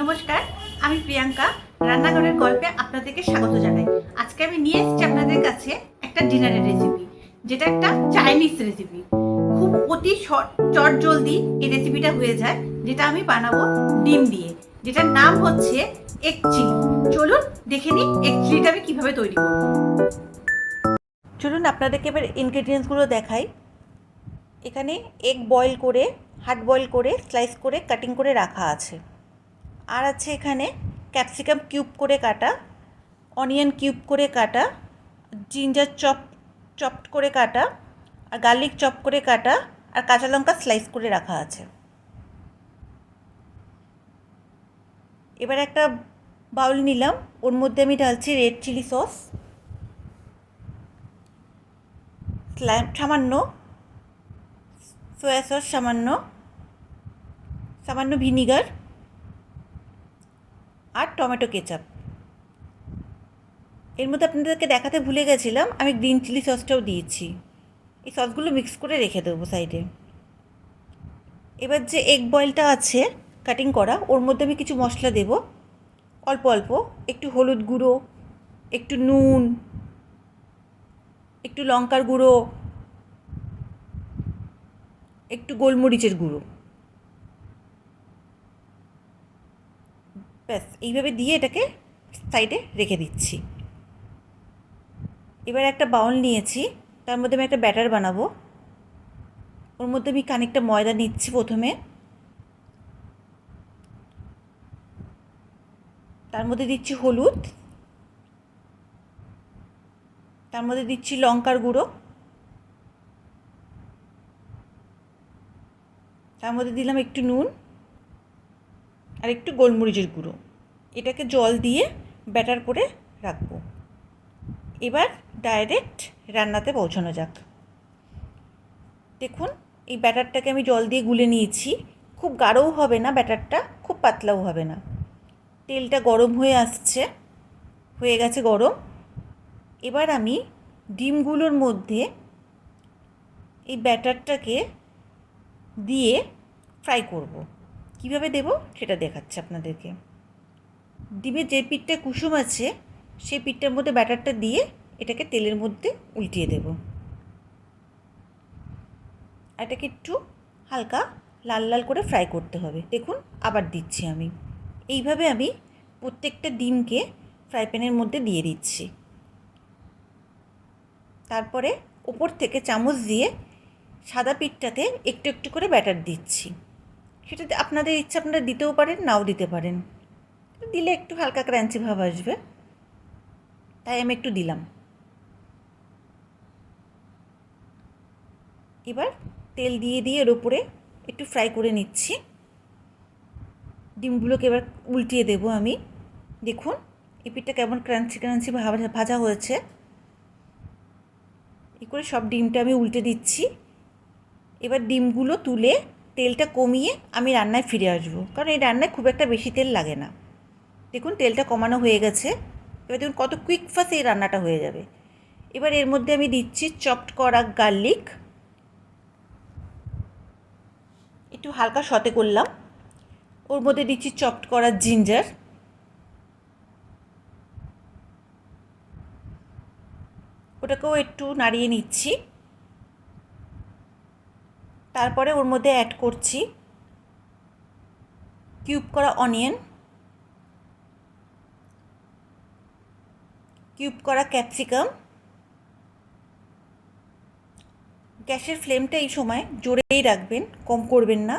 নমস্কার, আমি প্রিয়াঙ্কা রান্নাঘরের গল্পে আপনাদেরকে স্বাগত জানাই। আজকে আমি নিয়ে এসেছি আপনাদের কাছে একটা ডিনারের রেসিপি, যেটা একটা চাইনিজ রেসিপি। খুব অতি চটজলদি এই রেসিপিটা হয়ে যায়, যেটা আমি বানাবো ডিম দিয়ে, যেটার নাম হচ্ছে এগ চিলি। চলুন দেখে নিই এগ চিলিটা আমি কীভাবে তৈরি করব। চলুন আপনাদেরকে এবার ইনগ্রেডিয়েন্টসগুলো দেখাই। এখানে এগ বয়েল করে, হার্ড বয়েল করে, স্লাইস করে, কাটিং করে রাখা আছে। আর আছে এখানে ক্যাপসিকাম কিউব করে কাটা, অনিয়ন কিউব করে কাটা, জিঞ্জার চপড করে কাটা, আর গার্লিক চপ করে কাটা, আর কাঁচা লঙ্কা স্লাইস করে রাখা আছে। এবার একটা বাউল নিলাম, ওর মধ্যে আমি ঢালছি রেড চিলি সস, সামান্য সয়া সস, সামান্য ভিনিগার আর টমেটো কেচাপ। এর মধ্যে আপনাদেরকে দেখাতে ভুলে গেছিলাম, আমি গ্রিন চিলি সসটাও দিয়েছি। এই সসগুলো মিক্স করে রেখে দেবো সাইডে। এবার যে এগ বয়েলটা আছে কাটিং করা, ওর মধ্যে আমি কিছু মশলা দেব অল্প অল্প। একটু হলুদ গুঁড়ো, একটু নুন, একটু লঙ্কার গুঁড়ো, একটু গোলমরিচের গুঁড়ো। ব্যাস এইভাবে দিয়ে এটাকে সাইডে রেখে দিচ্ছি। এবার একটা বাউল নিয়েছি, তার মধ্যে আমি একটা ব্যাটার বানাবো। ওর মধ্যে আমি খানিকটা ময়দা নিচ্ছি প্রথমে, তার মধ্যে দিচ্ছি হলুদ, তার মধ্যে দিচ্ছি লঙ্কার গুঁড়ো, তার মধ্যে দিলাম একটু নুন আর একটু গোলমরিচের গুঁড়ো। এটাকে জল দিয়ে ব্যাটার করে রাখবো। এবার ডাইরেক্ট রান্নাতে পৌঁছানো যাক। দেখুন এই ব্যাটারটাকে আমি জল দিয়ে গুলে নিয়েছি। খুব গাঢ়ও হবে না ব্যাটারটা, খুব পাতলাও হবে না। তেলটা গরম হয়ে আসছে, হয়ে গেছে গরম। এবার আমি ডিমগুলোর মধ্যে এই ব্যাটারটাকে দিয়ে ফ্রাই করব। কিভাবে দেব সেটা দেখাচ্ছি আপনাদেরকে। ডিমের যে পিঠটা কুসুম আছে সেই পিঠটার মধ্যে ব্যাটারটা দিয়ে এটাকে তেলের মধ্যে উল্টিয়ে দেব। এটাকে একটু হালকা লাল লাল করে ফ্রাই করতে হবে। দেখুন আবার দিচ্ছি আমি। এইভাবে আমি প্রত্যেকটা ডিমকে ফ্রাই প্যানের মধ্যে দিয়ে দিচ্ছি। তারপরে ওপর থেকে চামচ দিয়ে সাদা পিঠটাতে একটু একটু করে ব্যাটার দিচ্ছি। সেটাতে আপনাদের ইচ্ছা, আপনারা দিতেও পারেন, নাও দিতে পারেন। দিলে একটু হালকা ক্রাঞ্চি ভাব আসবে, তাই আমি একটু দিলাম। এবার তেল দিয়ে দিয়ে এর উপরে একটু ফ্রাই করে নিচ্ছি। ডিমগুলোকে এবার উল্টিয়ে দেবো আমি। দেখুন এই পিঠটা কেমন ক্রাঞ্চি ক্রাঞ্চি ভাজা হয়েছে। এই করে সব ডিমটা আমি উল্টে দিচ্ছি। এবার ডিমগুলো তুলে তেলটা কমিয়ে আমি রান্নায় ফিরে আসবো, কারণ এই রান্নায় খুব একটা বেশি তেল লাগে না। দেখুন তেলটা কমানো হয়ে গেছে। এবার দেখুন কত কুইক ফাস্ট এই রান্নাটা হয়ে যাবে। এবার এর মধ্যে আমি দিচ্ছি চপড করা গার্লিক, একটু হালকা সতে করলাম। ওর মধ্যে দিচ্ছি চপড করা জিঞ্জার, ওটাকেও একটু নাড়িয়ে নিচ্ছি। তারপরে ওর মধ্যে অ্যাড করছি কিউব করা অনিয়ন, কিউব করা ক্যাপসিকাম। গ্যাসের ফ্লেমটা এই সময় জোরেই রাখবেন, কম করবেন না।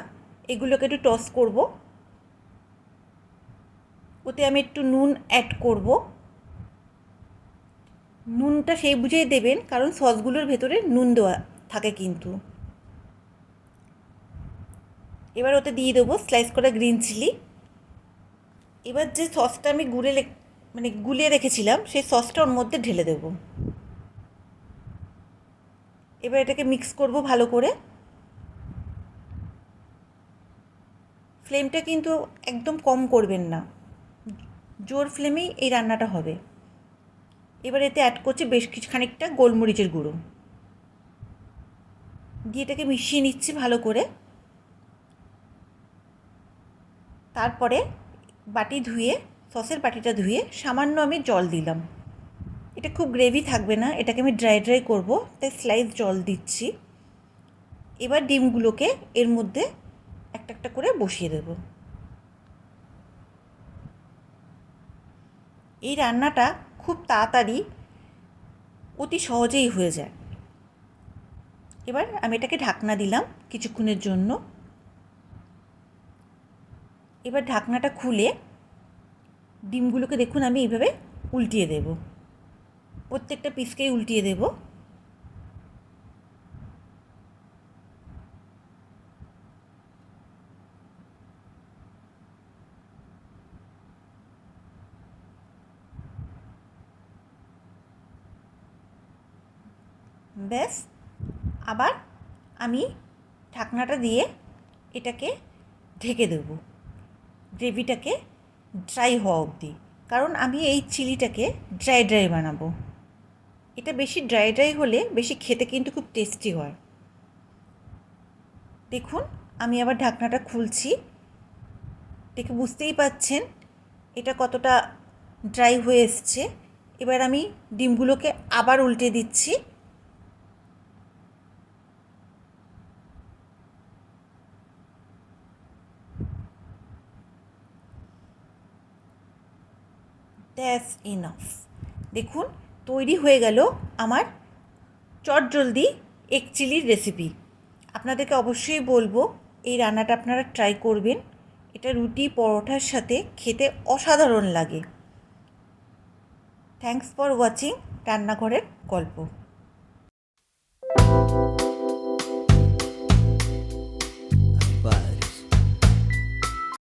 এগুলোকে একটু টস করব। ওতে আমি একটু নুন অ্যাড করব। নুনটা সেই বুঝেই দেবেন, কারণ সসগুলোর ভেতরে নুন দেওয়া থাকে কিন্তু। এবার ওতে দিয়ে দেবো স্লাইস করা গ্রিন চিলি। এবার যে সসটা আমি গুলিয়ে রেখেছিলাম সেই সসটা ওর মধ্যে ঢেলে দেবো। এবার এটাকে মিক্স করব ভালো করে। ফ্লেমটা কিন্তু একদম কম করবেন না, জোর ফ্লেমেই এই রান্নাটা হবে। এবার এতে অ্যাড করছি বেশ খানিকটা গোলমরিচের গুঁড়ো, দিয়ে এটাকে মিশিয়ে নিচ্ছি ভালো করে। তারপরে বাটি ধুয়ে, সসের বাটিটা ধুয়ে সামান্য আমি জল দিলাম। এটা খুব গ্রেভি থাকবে না, এটাকে আমি ড্রাই ড্রাই করবো, তাই স্লাইস জল দিচ্ছি। এবার ডিমগুলোকে এর মধ্যে একটা একটা করে বসিয়ে দেব। এই রান্নাটা খুব তাড়াতাড়ি অতি সহজেই হয়ে যায়। এবার আমি এটাকে ঢাকনা দিলাম কিছুক্ষণের জন্য। এবার ঢাকনাটা খুলে ডিমগুলোকে দেখুন আমি এইভাবে উল্টিয়ে দেব, প্রত্যেকটা পিসকেই উল্টিয়ে দেব। ব্যাস, আবার আমি ঢাকনাটা দিয়ে এটাকে ঢেকে দেব গ্রেভিটাকে ড্রাই হওয়া অবধি, কারণ আমি এই চিলিটাকে ড্রাই ড্রাই বানাবো। এটা বেশি ড্রাই ড্রাই হলে বেশি খেতে কিন্তু খুব টেস্টি হয়। দেখুন আমি আবার ঢাকনাটা খুলছি, দেখে বুঝতেই পাচ্ছেন এটা কতটা ড্রাই হয়ে এসছে। এবার আমি ডিমগুলোকে আবার উল্টে দিচ্ছি। That's enough. দেখুন তৈরি হয়ে গেল আমার চটজলদি এগ চিলির রেসিপি। আপনাদেরকে অবশ্যই বলবো এই রান্নাটা আপনারা ট্রাই করবেন। এটা রুটি পরোটার সাথে খেতে অসাধারণ লাগে। থ্যাঙ্কস ফর ওয়াচিং রান্নাঘরের গল্প।